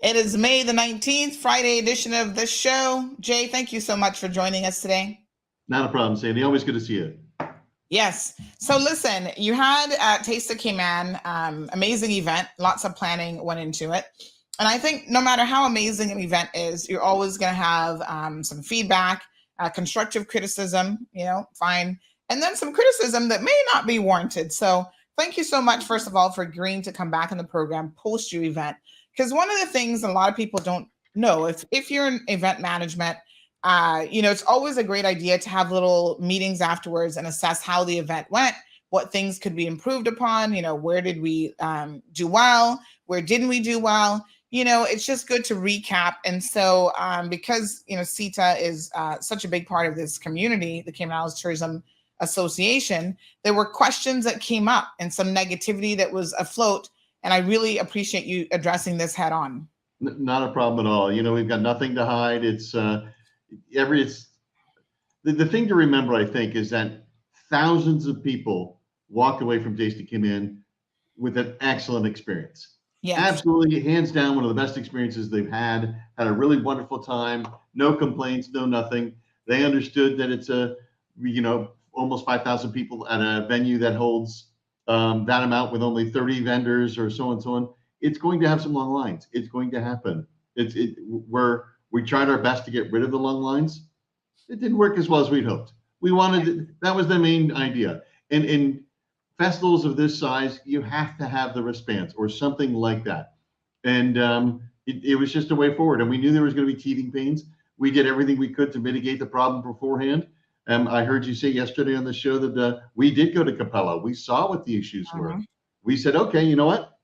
It is May the 19th, Friday edition of the show. Jay, thank you so much for joining us today. Not a problem, Sandy. Always good to see you. Yes. So listen, you had Taste of Cayman, amazing event. Lots of planning went into it. And I think no matter how amazing an event is, you're always going to have some feedback, constructive criticism, fine. And then some criticism that may not be warranted. So thank you so much, first of all, for agreeing to come back in the program post your event. Because one of the things a lot of people don't know, if you're in event management, it's always a great idea to have little meetings afterwards and assess how the event went, what things could be improved upon, where did we do well, where didn't we do well. It's just good to recap. And so because, CETA is such a big part of this community, the Cayman Islands Tourism Association, there were questions that came up and some negativity that was afloat. And I really appreciate you addressing this head on. Not a problem at all. We've got nothing to hide. It's the thing to remember, I think, is that thousands of people walked away from Taste of Cayman with an excellent experience. Yes. Absolutely, hands down, one of the best experiences they've had a really wonderful time, no complaints, no nothing. They understood that it's almost 5,000 people at a venue that holds that amount with only 30 vendors or so on and so on. It's going to have some long lines. It's going to happen. We tried our best to get rid of the long lines. It didn't work as well as we'd hoped. That was the main idea. And in festivals of this size, you have to have the wristbands or something like that. And it was just a way forward. And we knew there was going to be teething pains. We did everything we could to mitigate the problem beforehand. I heard you say yesterday on the show that we did go to Capella. We saw what the issues were. We said, okay, you know what?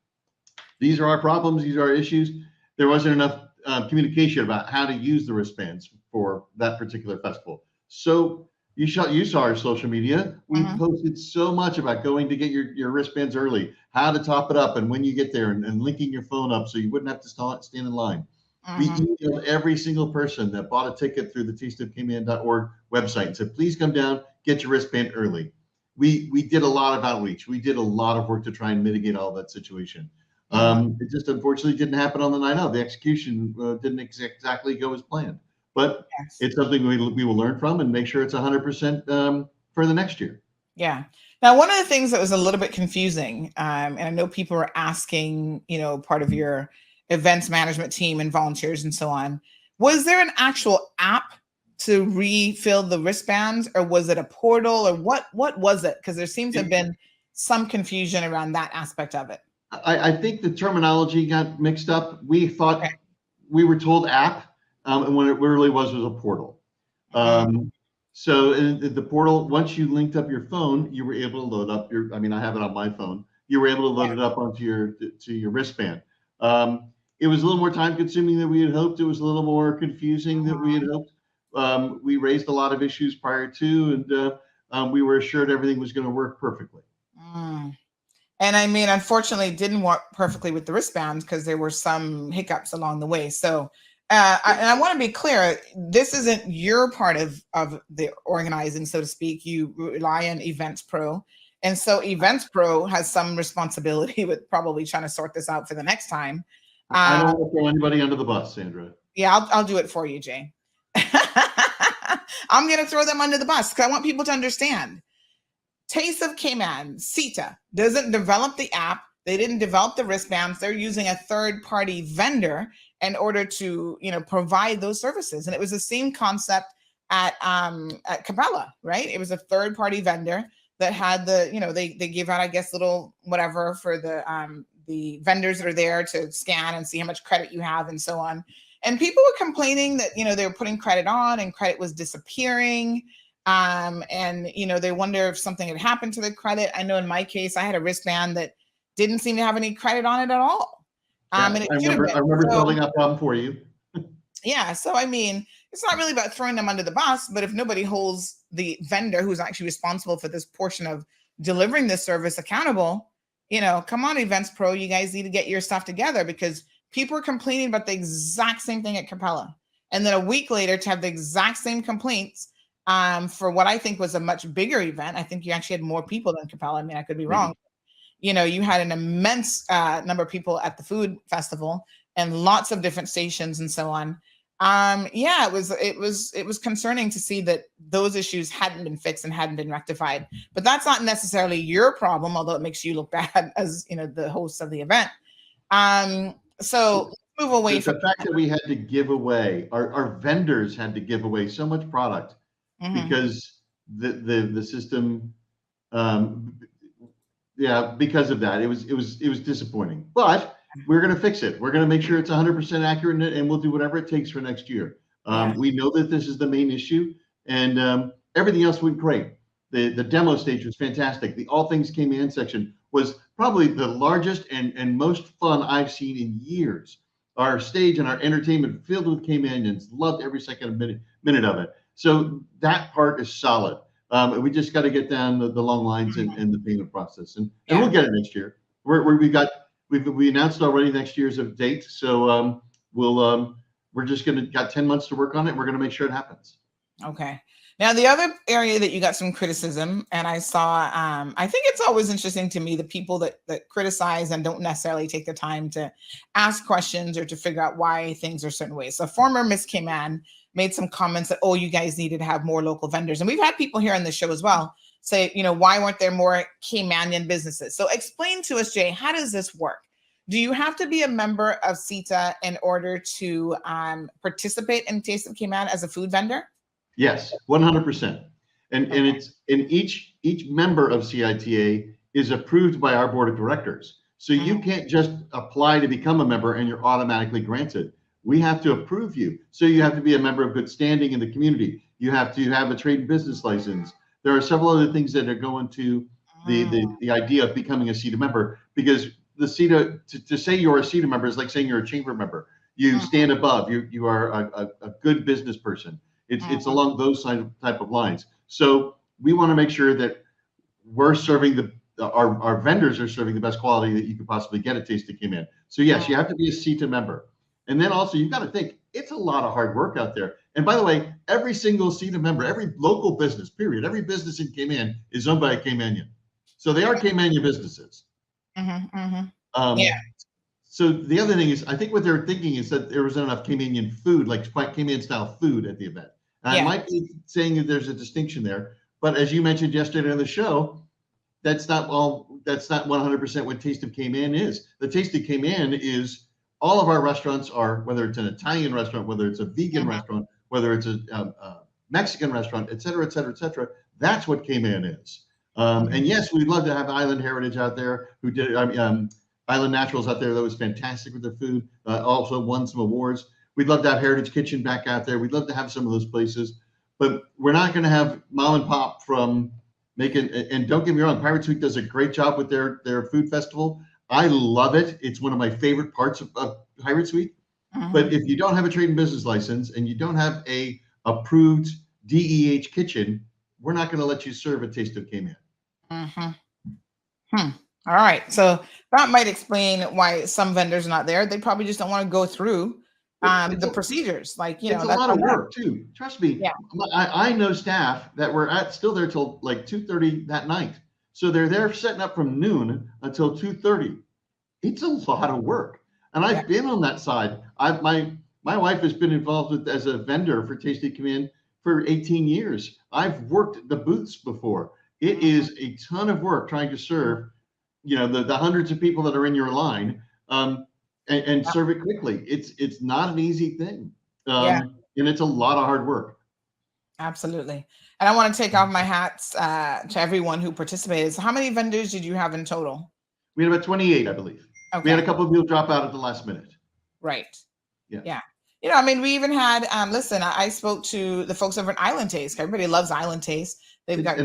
These are our problems. These are our issues. There wasn't enough communication about how to use the wristbands for that particular festival. So you saw our social media. We posted so much about going to get your wristbands early, how to top it up, and when you get there, and linking your phone up so you wouldn't have to stand in line. We emailed every single person that bought a ticket through the tasteofcayman.org website and said, please come down, get your wristband early. We did a lot of outreach. We did a lot of work to try and mitigate all that situation. It just unfortunately didn't happen on the night out. The execution didn't exactly go as planned. But It's something we will learn from and make sure it's 100% for the next year. Yeah. Now, one of the things that was a little bit confusing, and I know people were asking, part of your events management team and volunteers and so on, was there an actual app to refill the wristbands, or was it a portal, or what was it? Because there seems to have been some confusion around that aspect of it. I think the terminology got mixed up. We thought we were told app, and when it really was a portal. So in the portal, once you linked up your phone, you were able to load up I have it on my phone. You were able to load it up onto your wristband. It was a little more time consuming than we had hoped. It was a little more confusing than we had hoped. We raised a lot of issues prior to, and we were assured everything was going to work perfectly. And I mean, unfortunately, it didn't work perfectly with the wristbands because there were some hiccups along the way. So I want to be clear, this isn't your part of the organizing, so to speak. You rely on Events Pro. And so Events Pro has some responsibility with probably trying to sort this out for the next time. I don't want to throw anybody under the bus, Sandra. Yeah, I'll do it for you, Jay. I'm going to throw them under the bus because I want people to understand. Taste of Cayman, CETA, doesn't develop the app. They didn't develop the wristbands. They're using a third-party vendor in order to, provide those services. And it was the same concept at Capella, right? It was a third-party vendor that had they give out, I guess, little whatever for the vendors that are there to scan and see how much credit you have and so on. And people were complaining that, they were putting credit on and credit was disappearing. And they wonder if something had happened to the credit. I know in my case, I had a wristband that didn't seem to have any credit on it at all. And I remember solving that problem for you. Yeah. So, I mean, it's not really about throwing them under the bus, but if nobody holds the vendor who's actually responsible for this portion of delivering this service accountable, come on, Events Pro, you guys need to get your stuff together, because people are complaining about the exact same thing at Capella. And then a week later to have the exact same complaints for what I think was a much bigger event. I think you actually had more people than Capella. I mean, I could be wrong. You had an immense number of people at the food festival, and lots of different stations and so on. Yeah, it was concerning to see that those issues hadn't been fixed and hadn't been rectified. But that's not necessarily your problem, although it makes you look bad as the host of the event. So let's move away the from fact that we had to give away, our vendors had to give away so much product because the system, yeah, because of that, it was disappointing. But we're going to fix it. We're going to make sure it's 100% accurate, and we'll do whatever it takes for next year. We know that this is the main issue, and everything else went great. The demo stage was fantastic. The All Things Cayman section was probably the largest and most fun I've seen in years. Our stage and our entertainment filled with Caymanians, loved every second minute of it. So that part is solid. We just got to get down the long lines and the payment process, and we'll get it next year. We announced already next year's date, so we're just got 10 months to work on it. We're gonna make sure it happens. Okay. Now, the other area that you got some criticism, and I saw, I think it's always interesting to me, the people that criticize and don't necessarily take the time to ask questions or to figure out why things are certain ways. So former Miss Cayman made some comments that, oh, you guys needed to have more local vendors. And we've had people here on the show as well say, why weren't there more Caymanian businesses? So explain to us, Jay, how does this work? Do you have to be a member of CETA in order to participate in Taste of Cayman as a food vendor? Yes, 100%. And it's each member of CITA is approved by our board of directors. So you can't just apply to become a member and you're automatically granted. We have to approve you. So you have to be a member of good standing in the community. You have to have a trade and business license. There are several other things that are going to the idea of becoming a CETA member, because the CETA, to say you're a CETA member is like saying you're a chamber member. You stand above. You are a good business person. It's along those type of lines. So we want to make sure that we're serving our vendors are serving the best quality that you could possibly get at Taste of Cayman. So yes, you have to be a CETA member. And then also you've got to think, it's a lot of hard work out there. And by the way, every single CETA member, every local business, period, every business in Cayman is owned by a Caymanian. So they are Caymanian businesses. So the other thing is, I think what they're thinking is that there wasn't enough Caymanian food, like Cayman style food at the event. I might be saying that there's a distinction there, but as you mentioned yesterday on the show, that's not 100% what Taste of Cayman is. The Taste of Cayman is all of our restaurants are, whether it's an Italian restaurant, whether it's a vegan restaurant, whether it's a Mexican restaurant, et cetera, et cetera, et cetera. That's what Cayman is. And yes, we'd love to have Island Heritage out there who did Island Naturals out there that was fantastic with their food, also won some awards. We'd love to have Heritage Kitchen back out there. We'd love to have some of those places, but we're not going to have mom and pop from making, and don't get me wrong, Pirates Week does a great job with their food festival. I love it. It's one of my favorite parts of Pirates Week. But if you don't have a trade and business license and you don't have a approved DEH kitchen, we're not going to let you serve a Taste of Cayman. All right. So that might explain why some vendors are not there. They probably just don't want to go through the procedures. Like, it's a lot of work too. Trust me. Yeah. I know staff that were still there till like 2:30 that night. So they're there setting up from noon until 2:30. It's a lot of work. And I've been on that side. My wife has been involved as a vendor for Taste of Cayman for 18 years. I've worked the booths before. It is a ton of work trying to serve, the hundreds of people that are in your line, and serve it quickly. It's not an easy thing. And it's a lot of hard work. Absolutely. And I want to take off my hats to everyone who participated. So how many vendors did you have in total? We had about 28, I believe. Okay. We had a couple of people drop out at the last minute. Right. Yeah. We even had, I spoke to the folks over at Island Taste. Everybody loves Island Taste. They've got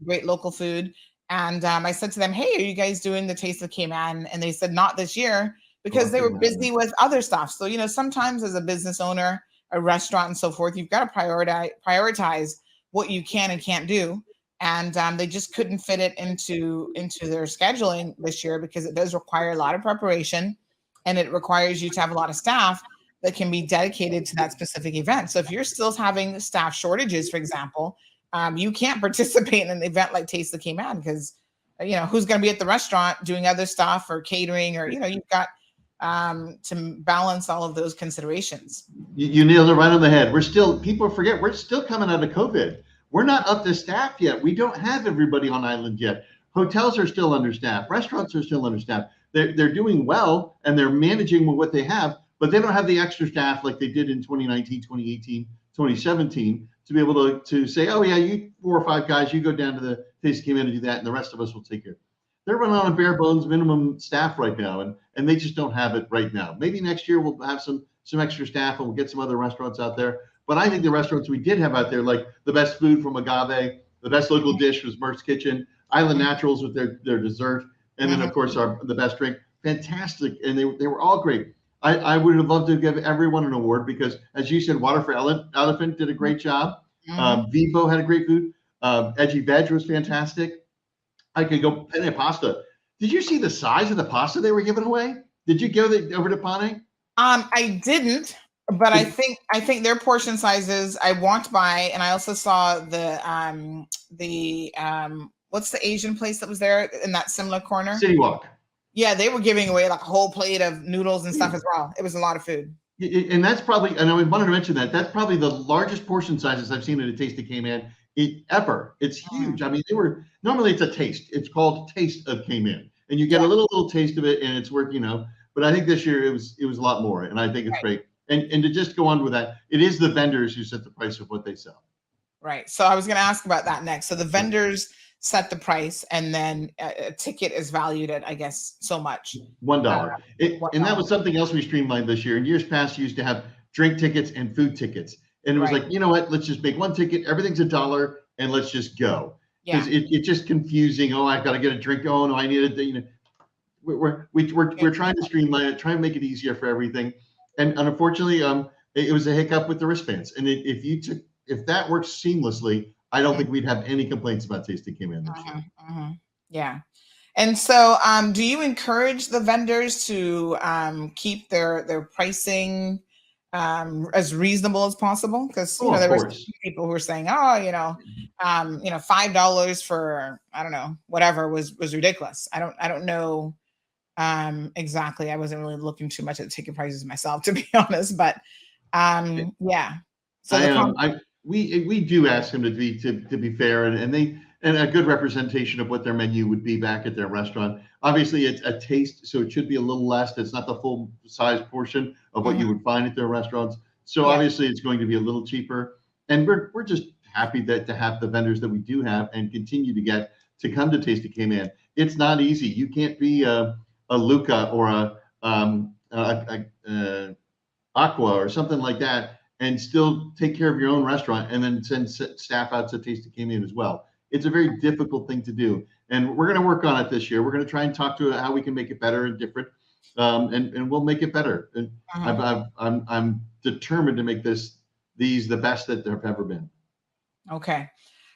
great local food. And I said to them, hey, are you guys doing the Taste of Cayman? And they said, not this year, because they were busy with other stuff. So, sometimes as a business owner, a restaurant and so forth, you've got to prioritize what you can and can't do. And they just couldn't fit it into their scheduling this year, because it does require a lot of preparation, and it requires you to have a lot of staff that can be dedicated to that specific event. So if you're still having staff shortages, for example, you can't participate in an event like Taste of Cayman, because, who's going to be at the restaurant doing other stuff or catering, or, you've got to balance all of those considerations. You nailed it right on the head. People forget, we're still coming out of COVID. We're not up to staff yet. We don't have everybody on island yet. Hotels are still understaffed. Restaurants are still understaffed. They're doing well and they're managing with what they have, but they don't have the extra staff like they did in 2019, 2018, 2017 to be able to say, oh yeah, you 4 or 5 guys, you go down to the Taste of Cayman and do that, and the rest of us will take care. They're running on a bare bones minimum staff right now, and they just don't have it right now. Maybe next year we'll have some extra staff and we'll get some other restaurants out there. But I think the restaurants we did have out there, like the best food from Agave, the best local dish was Merck's Kitchen, Island Naturals with their dessert, and then of course the best drink. Fantastic, and they were all great. I would have loved to give everyone an award because, as you said, Water for Elephant did a great job. Vivo had a great food. Edgy Veg was fantastic. I could go penne pasta. Did you see the size of the pasta they were giving away? Did you go over to Pane? I didn't, but I think their portion sizes. I walked by and I also saw the what's the Asian place that was there in that similar corner? City Walk. Yeah, they were giving away like a whole plate of noodles and stuff as well. It was a lot of food. And that's probably, and I wanted to mention that's probably the largest portion sizes I've seen at a Taste of Cayman ever. It's huge. I mean, normally it's a taste. It's called Taste of Cayman, and you get a little taste of it, and it's worth, But I think this year it was a lot more, and I think it's great. And to just go on with that, it is the vendors who set the price of what they sell. Right. So I was going to ask about that next. So the vendors set the price, and then a ticket is valued at, I guess, so much. $1. And that was something else we streamlined this year. In years past, you used to have drink tickets and food tickets. And it was like, you know what, let's just make one ticket. Everything's $1 and let's just go. Because it's just confusing. Oh, I've got to get a drink. Oh, no, I need a, we're trying to streamline it, trying to make it easier for everything. And unfortunately, it was a hiccup with the wristbands. And if that works seamlessly, I don't think we'd have any complaints about Taste of Cayman this year. Yeah. And so do you encourage the vendors to keep their pricing as reasonable as possible? Because there were people who were saying, $5 for, I don't know, whatever was ridiculous. I don't know exactly. I wasn't really looking too much at the ticket prices myself, to be honest, but yeah. So we do ask them to be fair and a good representation of what their menu would be back at their restaurant. Obviously, it's a taste, so it should be a little less. It's not the full size portion of what you would find at their restaurants. So obviously, it's going to be a little cheaper. And we're just happy to have the vendors that we do have and continue to get to come to Taste of Cayman. It's not easy. You can't be a Luca or a Aqua or something like that and still take care of your own restaurant and then send staff out to Taste of Cayman as well. It's a very difficult thing to do. And we're going to work on it this year. We're going to try and talk to how we can make it better and different. And we'll make it better. And I'm determined to make these the best that there have ever been. Okay.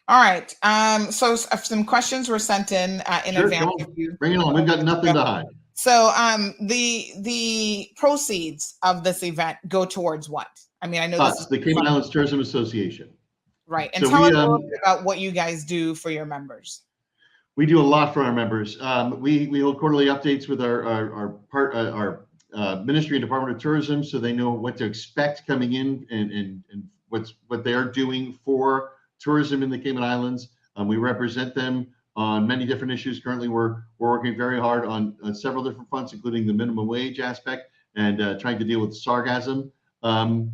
All right. So some questions were sent in advance. Bring it on. We've got nothing to hide. So the proceeds of this event go towards what? I mean, I know this is the Cayman Islands Tourism Association. Right. And so tell us a little bit about what you guys do for your members. We do a lot for our members. We hold quarterly updates with our Ministry and Department of Tourism, so they know what to expect coming in and what they are doing for tourism in the Cayman Islands. We represent them on many different issues. Currently, we're working very hard on several different fronts, including the minimum wage aspect and trying to deal with the sargassum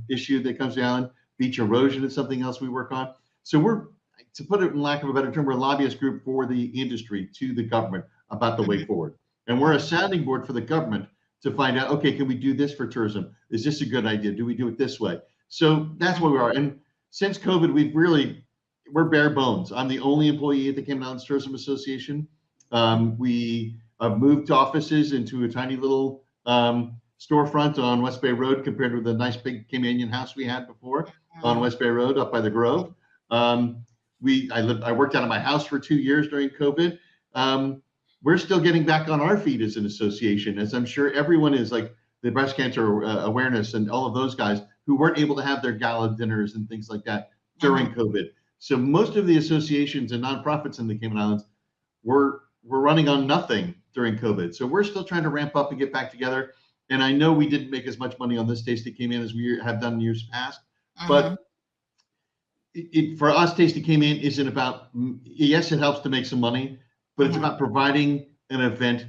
issue that comes to the island. Beach erosion is something else we work on. So we're, to put it in lack of a better term, we're a lobbyist group for the industry to the government about the way forward. And we're a sounding board for the government to find out, okay, can we do this for tourism? Is this a good idea? Do we do it this way? So that's where we are. And since COVID, we're bare bones. I'm the only employee at the Cayman Islands Tourism Association. We have moved offices into a tiny little storefront on West Bay Road compared with the nice big Caymanian house we had before on West Bay Road up by the Grove. I worked out of my house for 2 years during COVID. We're still getting back on our feet as an association, as I'm sure everyone is, like the breast cancer awareness and all of those guys who weren't able to have their gala dinners and things like that during COVID. So most of the associations and nonprofits in the Cayman Islands were running on nothing during COVID. So we're still trying to ramp up and get back together. And I know we didn't make as much money on this Taste of Cayman as we have done in years past, Mm-hmm. but for us, Taste of Cayman isn't about, yes, it helps to make some money, but it's Mm-hmm. about providing an event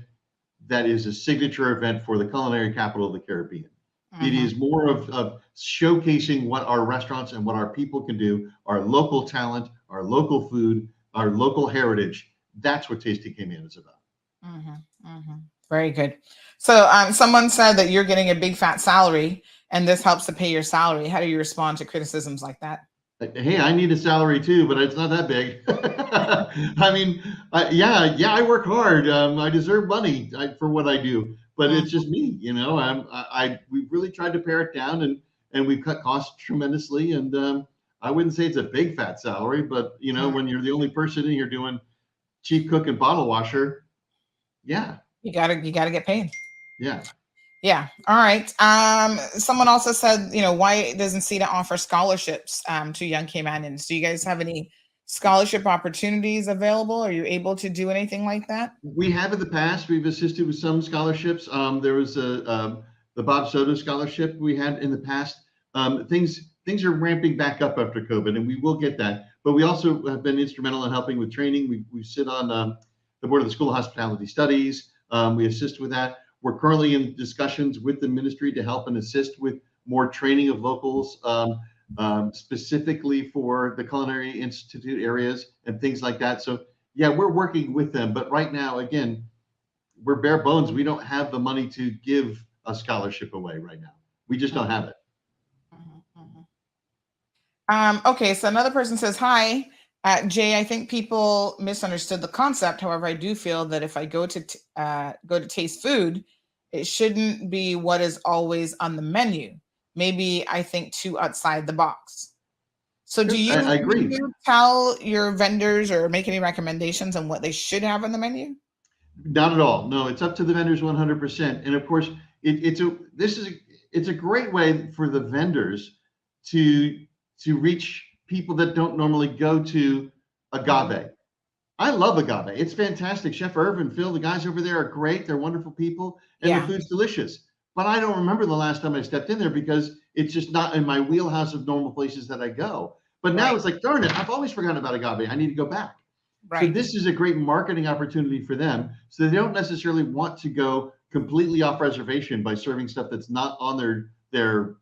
that is a signature event for the culinary capital of the Caribbean. It Mm-hmm. is more of showcasing what our restaurants and what our people can do, our local talent, our local food, our local heritage. That's what Taste of Cayman is about. Mm-hmm. Mm-hmm. Very good. So someone said that you're getting a big fat salary and this helps to pay your salary. How do you respond to criticisms like that? Hey, I need a salary too, but it's not that big. I mean, yeah, I work hard. I deserve money for what I do, but Mm-hmm. it's just me, we've really tried to pare it down, and we've cut costs tremendously. And I wouldn't say it's a big fat salary, but when you're the only person in here doing chief cook and bottle washer, yeah, You gotta get paid. yeah. Yeah. All right. Someone also said, why doesn't CETA offer scholarships to young Caymanians? Do you guys have any scholarship opportunities available? Are you able to do anything like that? We have in the past. We've assisted with some scholarships. There was the Bob Soto scholarship we had in the past. Things are ramping back up after COVID, and we will get that. But we also have been instrumental in helping with training. We sit on the board of the School of Hospitality Studies. We assist with that. We're currently in discussions with the ministry to help and assist with more training of locals, specifically for the Culinary Institute areas and things like that. So yeah, we're working with them, but right now, again, we're bare bones. We don't have the money to give a scholarship away right now. We just don't have it. Okay, so another person says, hi, Jay, I think people misunderstood the concept. However, I do feel that if I go to taste food, it shouldn't be what is always on the menu. Maybe I think too outside the box. So do I agree. you tell your vendors or make any recommendations on what they should have on the menu? Not at all. No, it's up to the vendors 100%. And of course, it's a great way for the vendors to reach people that don't normally go to agave. I love agave. It's fantastic. Chef Irvin, Phil, the guys over there are great. They're wonderful people, and the Yeah. food's delicious. But I don't remember the last time I stepped in there because it's just not in my wheelhouse of normal places that I go. But now Right. it's like, darn it, I've always forgotten about agave. I need to go back. So Right. this is a great marketing opportunity for them. So they don't necessarily want to go completely off reservation by serving stuff that's not on their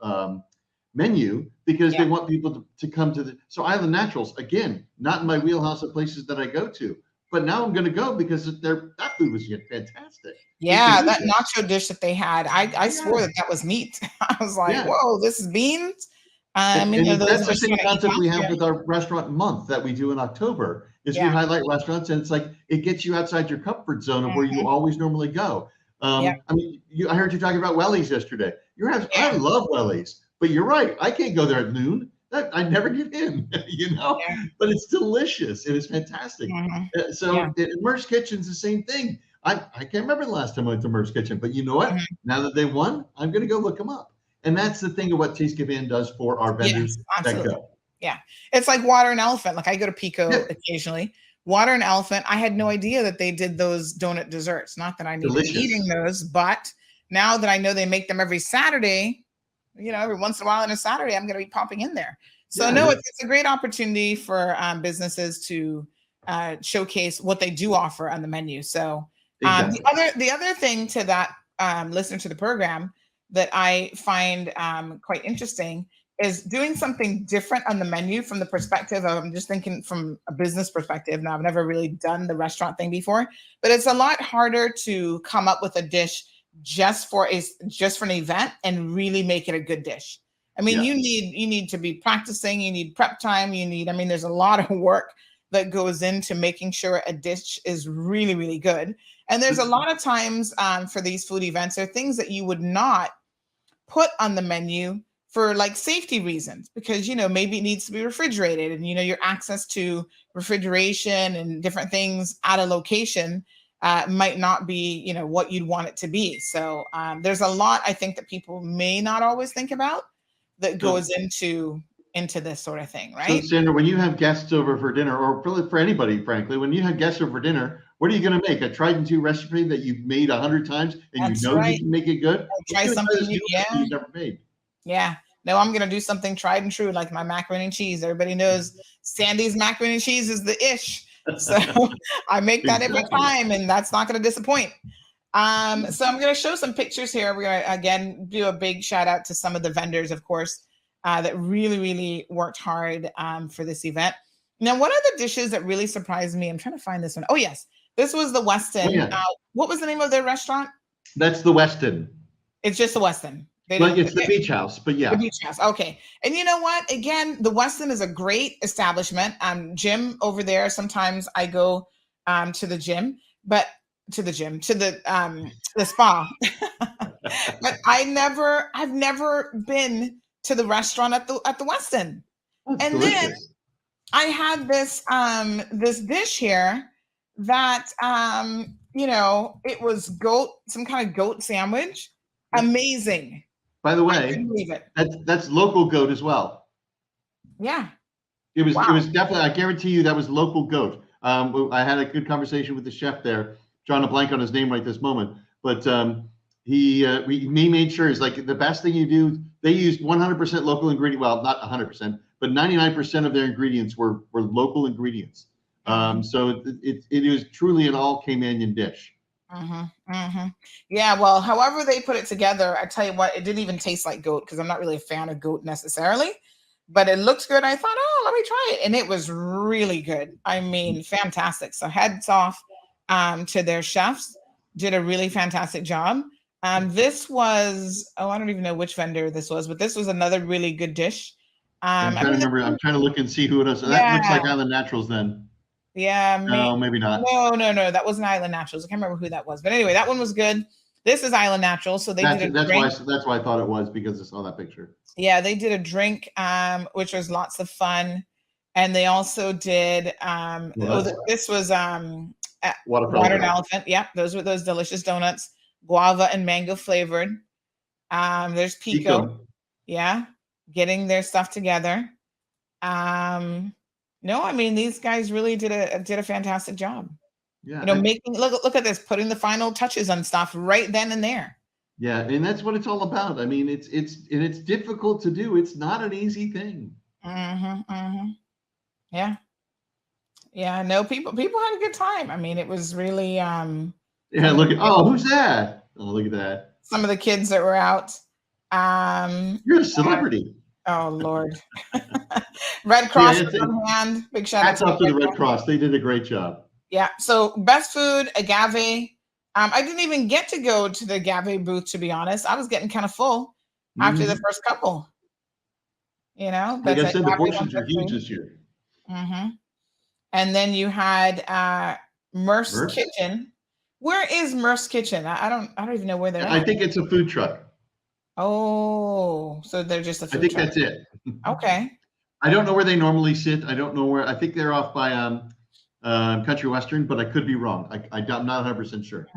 menu, because they Yeah. want people to come to so Island Naturals, again, not in my wheelhouse of places that I go to, but now I'm going to go because that food was fantastic. Yeah, that nacho dish that they had, I swore Yeah, that was meat. I was like, yeah. whoa, this is beans. I mean, those That's the are same sort of concept we have Ethiopian. with our restaurant month that we do in October. Is we Yeah. highlight restaurants, and it's like it gets you outside your comfort zone of where you Mhm. always normally go. Yeah. I mean, I heard you talking about Wellies yesterday. I Yeah. love Wellies, but you're right. I can't go there at noon. I never get in, Yeah. But it's delicious. It is fantastic. Mhm. Yeah. So Mer's Kitchen's the same thing. I can't remember the last time I went to Mer's Kitchen, but you know what? Mhm. Now that they won, I'm going to go look them up. And that's the thing of what Taste Cavan does for our vendors Yes, that absolutely. go. Yeah. It's like Water and Elephant. Like I go to Pico Yeah, occasionally. Water and Elephant, I had no idea that they did those donut desserts. Not that I need to be eating delicious. those, but now that I know they make them every Saturday, every once in a while on a Saturday, I'm going to be popping in there. So Yeah, no, it's a great opportunity for businesses to showcase what they do offer on the menu. So exactly. the other thing to that listener to the program that I find quite interesting is doing something different on the menu from the perspective of, I'm just thinking from a business perspective. Now, I've never really done the restaurant thing before, but it's a lot harder to come up with a dish just for an event and really make it a good dish. I mean, Yeah. you need to be practicing, you need prep time, I mean, there's a lot of work that goes into making sure a dish is really, really good. And there's a lot of times for these food events, there are things that you would not put on the menu for like safety reasons, because maybe it needs to be refrigerated, and your access to refrigeration and different things at a location might not be what you'd want it to be. So there's a lot, I think, that people may not always think about that So goes into this sort of thing, so right? Sandra, when you have guests over for dinner, or for anybody, frankly, when you have guests over for dinner, What are you going to make? A tried and true recipe that you've made 100 times and That's you know you right. can make it good? Try Let's try something this new. new recipe Yeah. you've never made. Yeah. No, I'm going to do something tried and true, like my macaroni and cheese. Everybody knows Sandy's macaroni and cheese is the ish. So I make that every time, and that's not going to disappoint. So I'm going to show some pictures here. We're going to, again, do a big shout out to some of the vendors, of course, that really, really worked hard for this event. Now, one of the dishes that really surprised me, I'm trying to find this one. Oh, yes. This was the Westin. Oh, yeah. What was the name of their restaurant? That's the Westin. It's just the Westin. But it's the beach house, but yeah. The beach house. Okay. And you know what? Again, the Westin is a great establishment. Gym over there. Sometimes I go to the gym, to the spa. But I've never been to the restaurant at the Westin. That's and delicious. Then I had this dish here that it was some kind of goat sandwich. Amazing. By the way, that's local goat as well. Yeah. It was definitely, I guarantee you that was local goat. I had a good conversation with the chef there, drawing a blank on his name right this moment, but he made sure, it's like the best thing you do, they used 100% local ingredient. Well, not 100%, but 99% of their ingredients were local ingredients. So it was truly an all Caymanian dish. Yeah, well, however they put it together, I tell you what, it didn't even taste like goat, because I'm not really a fan of goat necessarily, but it looks good. I thought, oh, let me try it, and it was really good. I mean, fantastic. So heads off to their chefs, did a really fantastic job. This was, I don't even know which vendor this was, but this was another really good dish. I'm trying to remember. I'm trying to look and see who it is. That looks like Island Naturals then. Yeah. No, maybe not. No. That wasn't Island Naturals. I can't remember who that was. But anyway, that one was good. This is Island Naturals. So that's why I thought it was, because I saw that picture. Yeah, they did a drink, which was lots of fun. And they also did this was Water Elephant. Yeah, those were those delicious donuts, guava and mango flavored. There's Pico. Yeah, getting their stuff together. No, I mean, these guys really did a fantastic job. Yeah, making look at this, putting the final touches on stuff right then and there. Yeah, and that's what it's all about. I mean, it's difficult to do. It's not an easy thing. Yeah. No, people had a good time. I mean, it was really who's that? Oh, look at that. Some of the kids that were out. You're a celebrity. Oh Lord. Red Cross on hand. Big shout out to the Red Cross. They did a great job. Yeah. So best food, agave. I didn't even get to go to the agave booth, to be honest. I was getting kind of full after the first couple. Like I said, the portions are huge this year. And then you had Murph's Kitchen. Where is Murph's Kitchen? I don't even know where they're at. I think it's a food truck. Oh, so they're just a food truck. I think truck. That's it. Okay. I don't know where they normally sit. I don't know where. I think they're off by Country Western, but I could be wrong. I'm not 100% sure.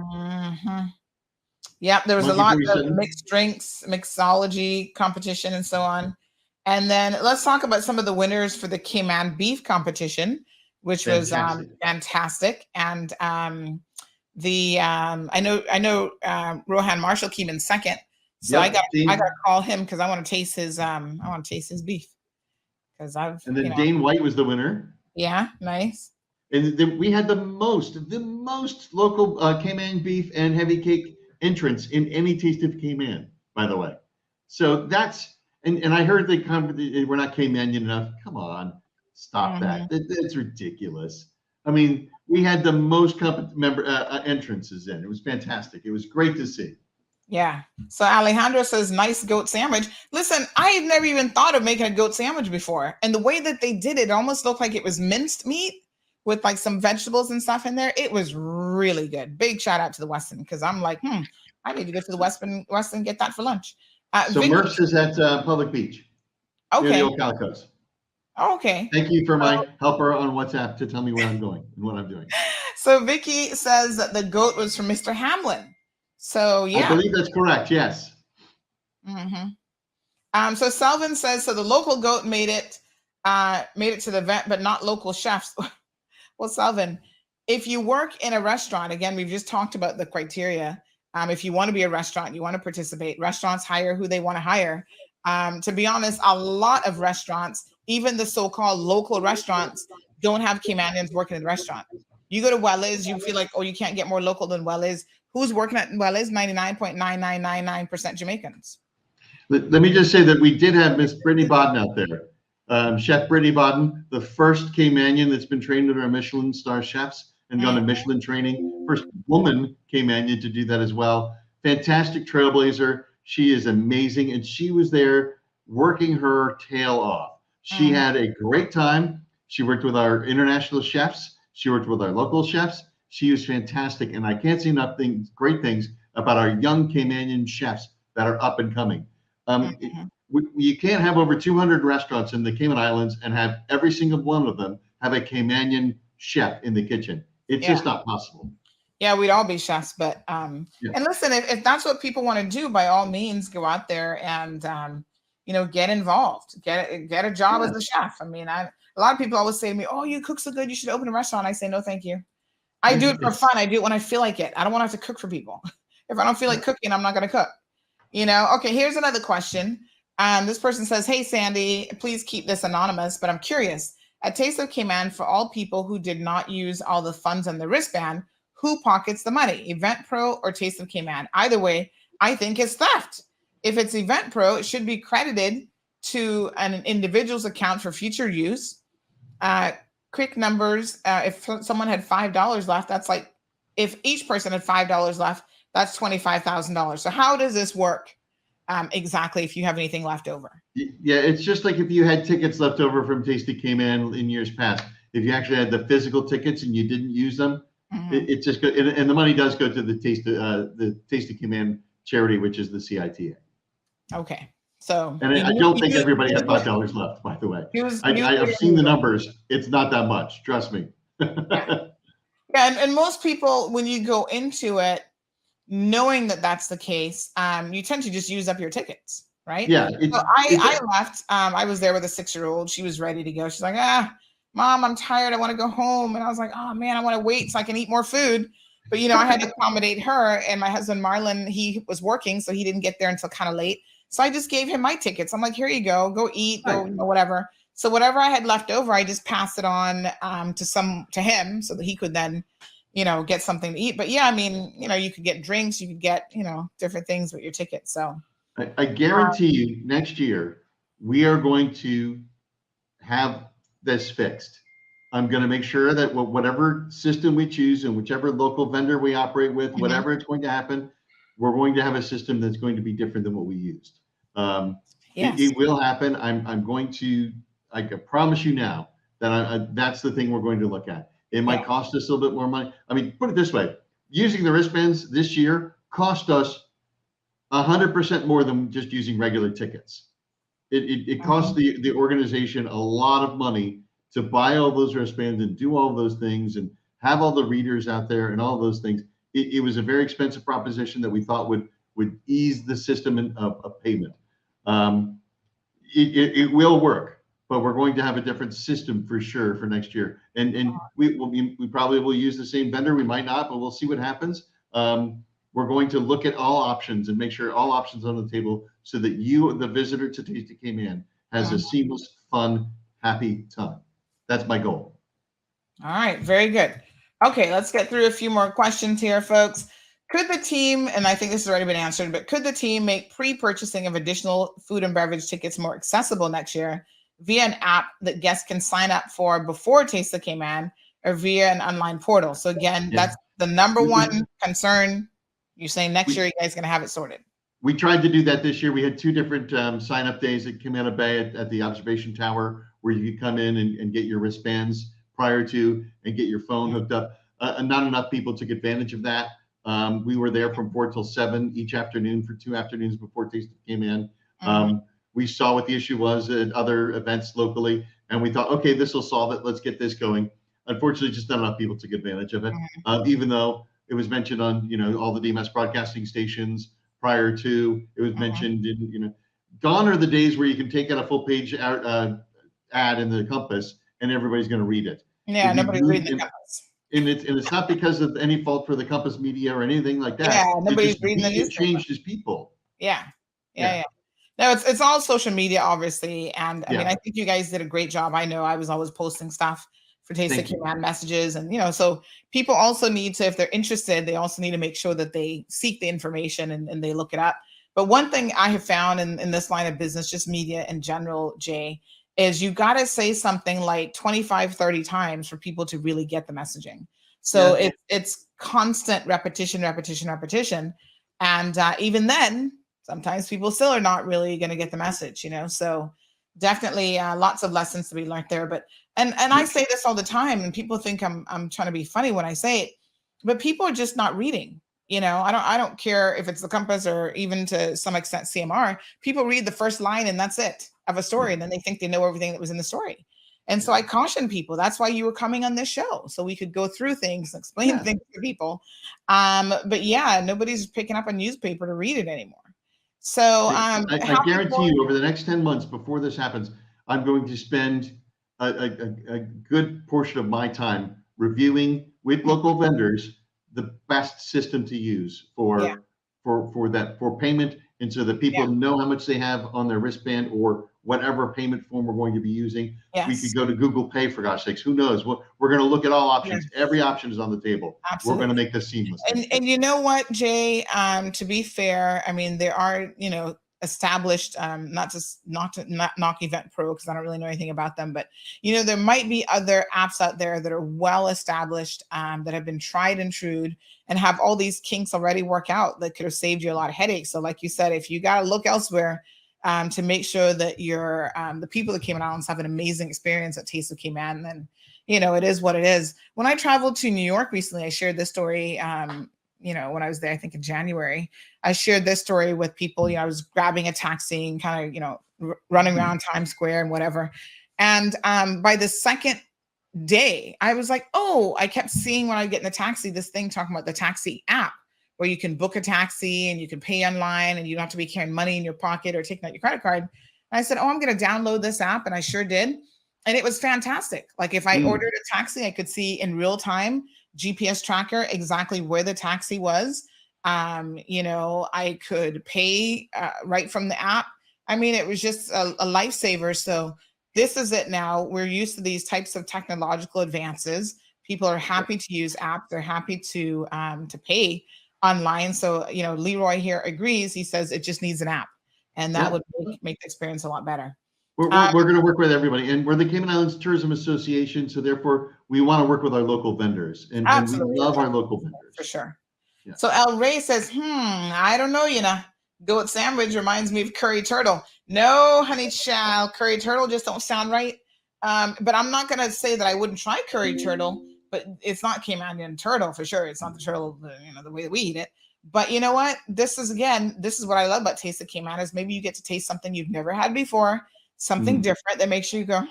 Yeah, there was a lot of mixed drinks, mixology competition, and so on. And then let's talk about some of the winners for the Cayman beef competition, which was fantastic. And I know Rohan Marshall came in second. So I got to call him because I want to taste his beef. And then Dane White was the winner. Yeah, nice. And then we had the most local Cayman beef and heavy cake entrants in any Taste of Cayman, by the way. So that's and I heard we're not Caymanian enough. Come on, stop that. That's ridiculous. I mean, we had the most entrances in. It was fantastic. It was great to see. Yeah. So Alejandro says, nice goat sandwich. Listen, I had never even thought of making a goat sandwich before. And the way that they did it almost looked like it was minced meat with like some vegetables and stuff in there. It was really good. Big shout out to the Westin, because I'm like, I need to go to the Westin and get that for lunch. So Murph's is at Public Beach. Okay. Near the old Calicos. Okay. Thank you for my helper on WhatsApp to tell me where I'm going and what I'm doing. So Vicky says that the goat was from Mr. Hamlin. So yeah, I believe that's correct. Yes. So Selvin says, so the local goat made it to the event, but not local chefs. Well, Selvin, if you work in a restaurant, again, we've just talked about the criteria. If you want to be a restaurant, you want to participate, restaurants hire who they want to hire. To be honest, a lot of restaurants, even the so-called local restaurants, don't have Caymanians working in the restaurant. You go to Welle's, you feel like, oh, you can't get more local than Welle's. Who's working at Welle's? 99.9999% Jamaicans. Let me just say that we did have Miss Brittany Bodden out there. Chef Brittany Bodden, the first Caymanian that's been trained under our Michelin star chefs and gone to Michelin training. First woman Caymanian to do that as well. Fantastic trailblazer. She is amazing. And she was there working her tail off. She had a great time. She worked with our international chefs. She worked with our local chefs. She was fantastic. And I can't say enough great things about our young Caymanian chefs that are up and coming. You can't have over 200 restaurants in the Cayman Islands and have every single one of them have a Caymanian chef in the kitchen. It's just not possible. Yeah, we'd all be chefs, but and listen, if that's what people want to do, by all means, go out there and get involved, get a job as a chef. I mean, a lot of people always say to me, "Oh, you cook so good, you should open a restaurant." I say, "No, thank you. I do it for fun. I do it when I feel like it. I don't want to have to cook for people. If I don't feel like cooking, I'm not going to cook." Okay, here's another question. This person says, "Hey, Sandy, please keep this anonymous, but I'm curious. At Taste of Cayman, for all people who did not use all the funds on the wristband, who pockets the money, EventPro or Taste of Cayman? Either way, I think it's theft. If it's EventPro, it should be credited to an individual's account for future use. Quick numbers, if someone had $5 left, that's like, if each person had $5 left, that's $25,000. So how does this work exactly if you have anything left over?" Yeah, it's just like if you had tickets left over from Taste of Cayman in years past. If you actually had the physical tickets and you didn't use them, it just goes, and the money does go to the Taste of Cayman charity, which is the CITA. Okay, so and I don't think everybody had $5 left. By the way, I've seen the numbers. It's not that much. Trust me. And most people, when you go into it, knowing that that's the case, you tend to just use up your tickets, right? Yeah. So I left. I was there with a 6-year-old. She was ready to go. She's like, Mom, I'm tired. I want to go home. And I was like, oh man, I want to wait so I can eat more food. But I had to accommodate her. And my husband Marlon, he was working, so he didn't get there until kind of late. So I just gave him my tickets. I'm like, here you go eat, go whatever. So whatever I had left over, I just passed it on to him so that he could then get something to eat. But yeah, I mean, you could get drinks, you could get, different things with your ticket. So I guarantee you next year, we are going to have this fixed. I'm going to make sure that whatever system we choose and whichever local vendor we operate with, whatever it's going to happen, we're going to have a system that's going to be different than what we used. It will happen. I can promise you now that that's the thing we're going to look at. It might cost us a little bit more money. I mean, put it this way, using the wristbands this year cost us 100% more than just using regular tickets. It costs the organization a lot of money to buy all those wristbands and do all those things and have all the readers out there and all those things. It was a very expensive proposition that we thought would ease the system of payment. It will work, but we're going to have a different system for sure for next year. And we probably will use the same vendor. We might not, but we'll see what happens. We're going to look at all options and make sure all options on the table so that you, the visitor to Taste of Cayman, has a seamless, fun, happy time. That's my goal. All right, very good. Okay, let's get through a few more questions here, folks. Could the team, and I think this has already been answered, but could the team make pre-purchasing of additional food and beverage tickets more accessible next year via an app that guests can sign up for before Taste of Cayman or via an online portal? So again, that's the number one concern. You're saying next year you guys are going to have it sorted. We tried to do that this year. We had 2 different sign-up days at Cayman Bay at the observation tower where you could come in and get your wristbands prior to and get your phone hooked up. Not enough people took advantage of that. We were there from 4 till 7 each afternoon for 2 afternoons before Taste of Cayman. We saw what the issue was at other events locally, and we thought, okay, this will solve it. Let's get this going. Unfortunately, just not enough people took advantage of it, even though it was mentioned on all the DMS broadcasting stations prior to. It was mentioned in gone are the days where you can take out a full page ad in the Compass and everybody's going to read it. Yeah, nobody's reading the Compass. and it's not because of any fault for the Compass Media or anything like that. Yeah, nobody's just reading the media newspaper. changed as people. Yeah. No, it's all social media, obviously. And I mean, Yeah. I think you guys did a great job. I know I was always posting stuff for Taste of Cayman messages. And, so people also need to, if they're interested, they also need to make sure that they seek the information and they look it up. But one thing I have found in this line of business, just media in general, Jay, is you got to say something like 25, 30 times for people to really get the messaging. So it's constant repetition. And even then, sometimes people still are not really going to get the message, so definitely lots of lessons to be learned there. But and I say this all the time, and people think I'm trying to be funny when I say it, but people are just not reading. I don't care if it's the Compass or even to some extent CMR. People read the first line and that's it of a story, and then they think they know everything that was in the story. And so I caution people. That's why you were coming on this show, so we could go through things, explain things to people. But yeah, nobody's picking up a newspaper to read it anymore. So I guarantee you, over the next 10 months before this happens, I'm going to spend a good portion of my time reviewing with local vendors the best system to use for payment, and so that people know how much they have on their wristband or whatever payment form we're going to be using. We could go to Google Pay, for gosh sakes. Who knows? We're going to look at all options. Every option is on the table. Absolutely. We're going to make this seamless. And you know what, Jay? To be fair, I mean, there are established, not knock Event Pro because I don't really know anything about them, but there might be other apps out there that are well established, that have been tried and true and have all these kinks already work out that could have saved you a lot of headaches. So like you said, if you got to look elsewhere to make sure that your the people that Cayman Islands have an amazing experience at Taste of Cayman, then it is what it is. When I traveled to New York recently, I shared this story. When I was there, I think in January, I shared this story with people. I was grabbing a taxi and kind of running around Times Square and whatever. And by the second day, I was like, oh, I kept seeing when I get in the taxi this thing talking about the taxi app, where you can book a taxi and you can pay online and you don't have to be carrying money in your pocket or taking out your credit card. And I said, oh, I'm going to download this app. And I sure did. And it was fantastic. Like if I ordered a taxi, I could see in real time, GPS tracker, exactly where the taxi was. I could pay right from the app. I mean, it was just a lifesaver. So this is it now. We're used to these types of technological advances. People are happy to use apps. They're happy to pay online. So, Leroy here agrees. He says it just needs an app, and that would make the experience a lot better. We're going to work with everybody, and we're the Cayman Islands Tourism Association, so therefore we want to work with our local vendors, and we love our local vendors. For sure. Yeah. So El Rey says, I don't know, goat sandwich reminds me of curry turtle. No, honey child, curry turtle just don't sound right. But I'm not going to say that I wouldn't try curry turtle, but it's not Caymanian turtle for sure. It's not the turtle, the way that we eat it. But you know what? This is what I love about Taste of Cayman is maybe you get to taste something you've never had before, something different that makes you go,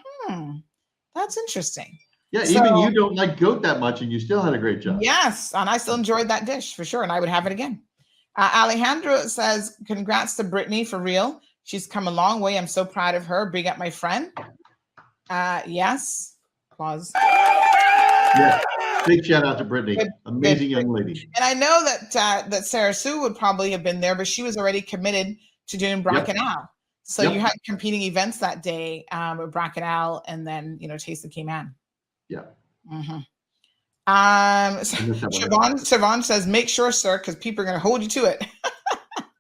that's interesting. Yeah, so, even you don't like goat that much, and you still had a great job. Yes, and I still enjoyed that dish for sure, and I would have it again. Alejandro says, congrats to Brittany, for real. She's come a long way. I'm so proud of her. Big up my friend. Yes. Applause. Yeah. Big shout out to Brittany. Amazing young lady. And I know that Sarah Sue would probably have been there, but she was already committed to doing Bracanal. So you had competing events that day with Bracanal and then, Taste of Cayman. Yeah. Mm-hmm. Siobhan says, make sure, sir, because people are going to hold you to it.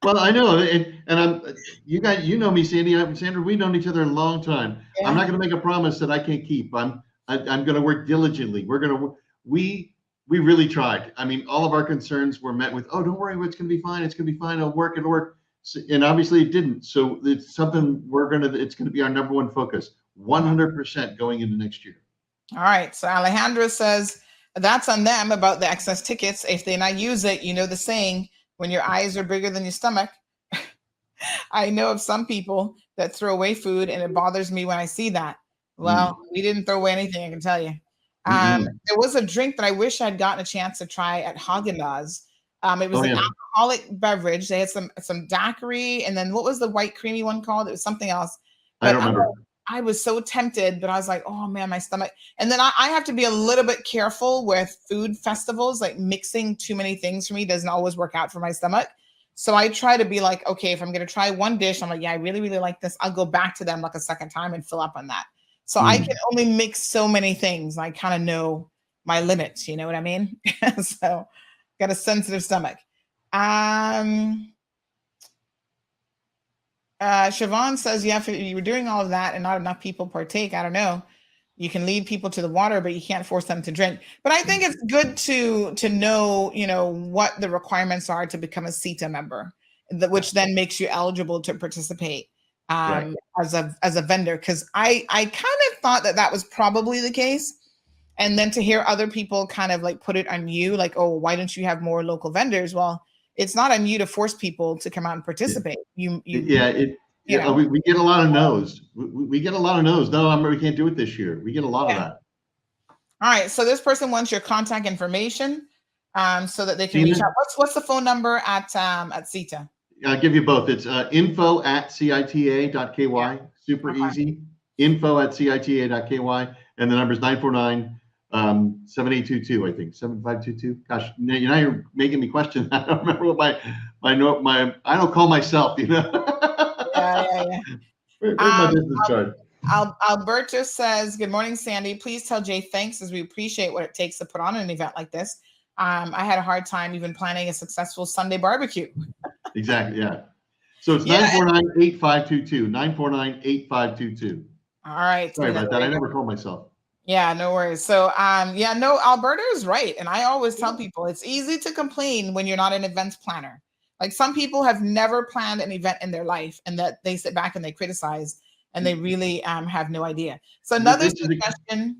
Well, I know, and I'm you guys, know me, Sandy. Sandra, we've known each other a long time. Yeah. I'm not going to make a promise that I can't keep. I'm going to work diligently. We really tried. I mean, all of our concerns were met with, oh, don't worry, it's going to be fine. It's going to be fine. It'll work. So, and obviously it didn't. So it's something it's going to be our number one focus, 100% going into next year. All right. So Alejandro says that's on them about the excess tickets. If they not use it, the saying, when your eyes are bigger than your stomach. I know of some people that throw away food, and it bothers me when I see that. Well, we didn't throw away anything, I can tell you. There was a drink that I wish I'd gotten a chance to try at Haagen-Dazs. It was an alcoholic beverage. They had some daiquiri, and then what was the white creamy one called? It was something else. I don't remember. I was so tempted, but I was like, oh man, my stomach. And then I have to be a little bit careful with food festivals. Like mixing too many things for me doesn't always work out for my stomach. So I try to be like, okay, if I'm going to try one dish, I'm like, yeah, I really, really like this. I'll go back to them like a second time and fill up on that. So I can only mix so many things. I kind of know my limits. You know what I mean? So got a sensitive stomach. Siobhan says, yeah, if you were doing all of that and not enough people partake, I don't know. You can lead people to the water, but you can't force them to drink. But I think it's good to know, what the requirements are to become a CETA member, which then makes you eligible to participate Right. as a vendor. Because I kind of thought that was probably the case. And then to hear other people kind of like put it on you, like, oh, why don't you have more local vendors? Well, it's not on you to force people to come out and participate. We get a lot of no's. We get a lot of no's. No, we can't do it this year. We get a lot of that. All right. So this person wants your contact information so that they can reach out. What's the phone number at CETA? I'll give you both. It's info@cita.ky. Yeah. Super easy. Info@cita.ky. And the number is 949-7822, I think 7522. Gosh, you're making me question. I don't remember what my I don't call myself, Yeah. Where's my business card? Alberto says, good morning, Sandy. Please tell Jay thanks, as we appreciate what it takes to put on an event like this. I had a hard time even planning a successful Sunday barbecue. Exactly. Yeah. So it's 949-8522. 949-8522. All right. Sorry about that. I never called myself. Yeah, no worries. So, Alberto is right. And I always tell people it's easy to complain when you're not an events planner. Like some people have never planned an event in their life and that they sit back and they criticize and they really have no idea. So another suggestion.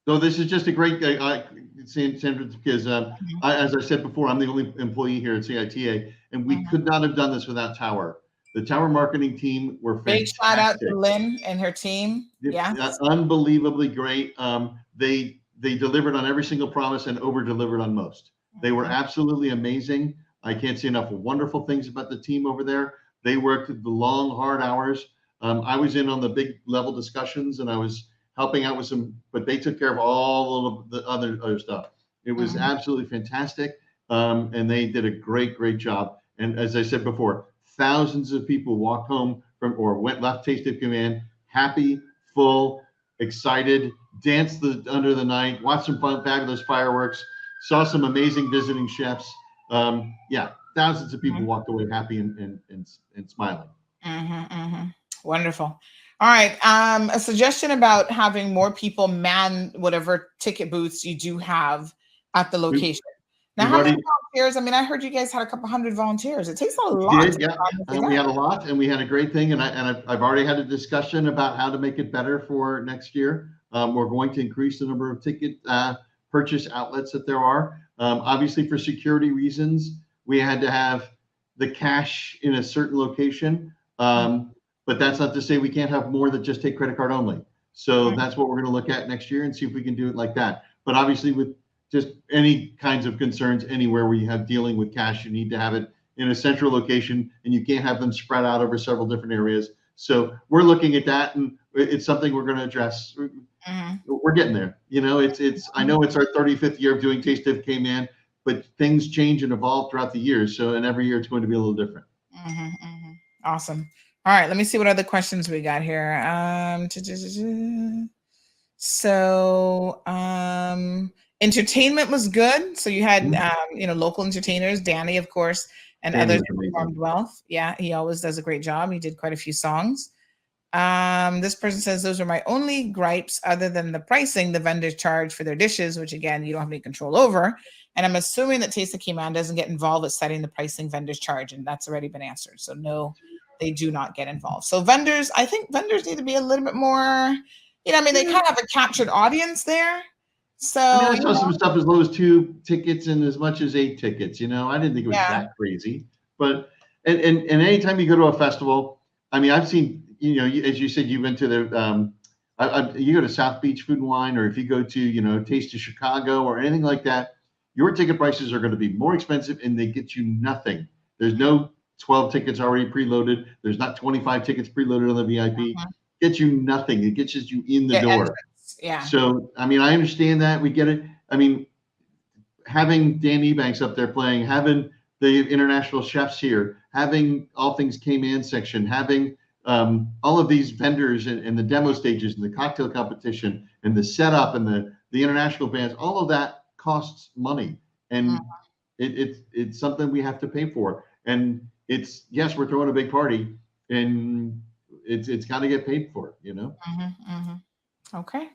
So this is just a great, Sandra, because as I said before, I'm the only employee here at CITA, and we could not have done this without Tower. The Tower marketing team were fantastic. Big shout out to Lynn and her team. Yeah, unbelievably great. They delivered on every single promise and over delivered on most. They were absolutely amazing. I can't say enough wonderful things about the team over there. They worked the long, hard hours. I was in on the big level discussions and I was helping out with some, but they took care of all of the other stuff. It was absolutely fantastic. And they did a great job. And as I said before, thousands of people walked home from or left Taste of Cayman happy, full, excited, danced under the night, watched some fabulous fireworks, saw some amazing visiting chefs. Thousands of people walked away happy and smiling. Wonderful. All right. A suggestion about having more people man whatever ticket booths you do have at the location. Now, how many volunteers? I mean, I heard you guys had a couple hundred volunteers. It takes a lot. We had a lot, and we had a great thing. And I've already had a discussion about how to make it better for next year. We're going to increase the number of ticket purchase outlets that there are. Obviously, for security reasons, we had to have the cash in a certain location. But that's not to say we can't have more that just take credit card only. So that's what we're going to look at next year and see if we can do it like that. But obviously, with just any kinds of concerns anywhere where you have dealing with cash, you need to have it in a central location and you can't have them spread out over several different areas. So we're looking at that, and it's something we're going to address. We're getting there. I know it's our 35th year of doing Taste of Cayman, but things change and evolve throughout the years. So, and every year it's going to be a little different. Awesome. All right, let me see what other questions we got here. Entertainment was good. So you had, local entertainers, Danny, of course, and others who performed well. Yeah, he always does a great job. He did quite a few songs. This person says, those are my only gripes other than the pricing the vendors charge for their dishes, which again, you don't have any control over. And I'm assuming that Taste of Cayman doesn't get involved with setting the pricing vendors charge, and that's already been answered. So no, they do not get involved. So I think vendors need to be a little bit more, they kind of have a captured audience there. So I saw some stuff as low as 2 tickets and as much as 8 tickets. I didn't think it was that crazy. But and anytime you go to a festival, I mean, I've seen, as you said, you went to the you go to South Beach Food and Wine, or if you go to Taste of Chicago or anything like that, your ticket prices are going to be more expensive and they get you nothing. There's no 12 tickets already preloaded. There's not 25 tickets preloaded on the VIP. gets you nothing. It gets you in the door. Entrance. Yeah. So, I mean, I understand that. We get it. I mean, having Dan Ebanks up there playing, having the international chefs here, having All Things Cayman section, having all of these vendors and the demo stages and the cocktail competition and the setup and the international bands, all of that costs money. And it's something we have to pay for. And it's, yes, we're throwing a big party, and it's got to get paid for, you know? Okay.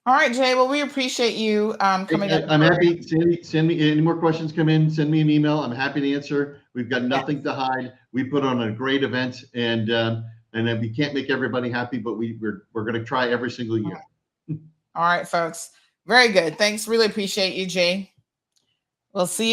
All right, Jay. Well, we appreciate you coming up. I'm happy. Send me any more questions come in, send me an email. I'm happy to answer. We've got nothing to hide. We put on a great event, and then we can't make everybody happy, but we're going to try every single year. All right, folks. Very good. Thanks. Really appreciate you, Jay. We'll see you next